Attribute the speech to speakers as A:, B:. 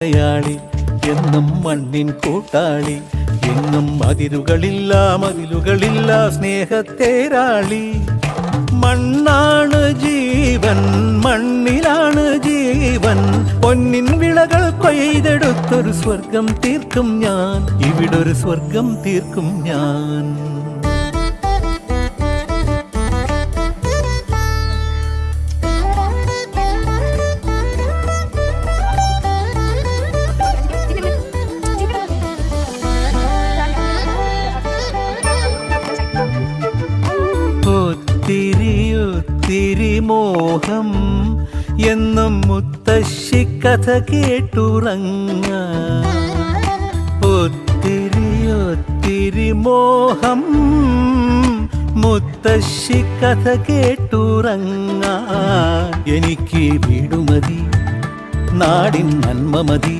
A: യാളി എന്നും മണ്ണിൻ കൂട്ടാളി, എങ്ങും മതിലുകളില്ല മതിലുകളില്ല സ്നേഹത്തേരാളി. മണ്ണാണ് ജീവൻ, മണ്ണിലാണ് ജീവൻ, പൊന്നിൻ വിളകൾ കൊയ്തെടുത്തൊരു സ്വർഗം തീർക്കും ഞാൻ, ഇവിടൊരു സ്വർഗം തീർക്കും ഞാൻ. ഒത്തിരി മോഹം എന്നും മുത്തശ്ശി കഥ കേട്ടുറങ്ങ. ഒത്തിരി മോഹം മുത്തശ്ശി കഥ കേട്ടുറങ്ങ. എനിക്ക് വീടുമതി, നാടിൻ നന്മ മതി.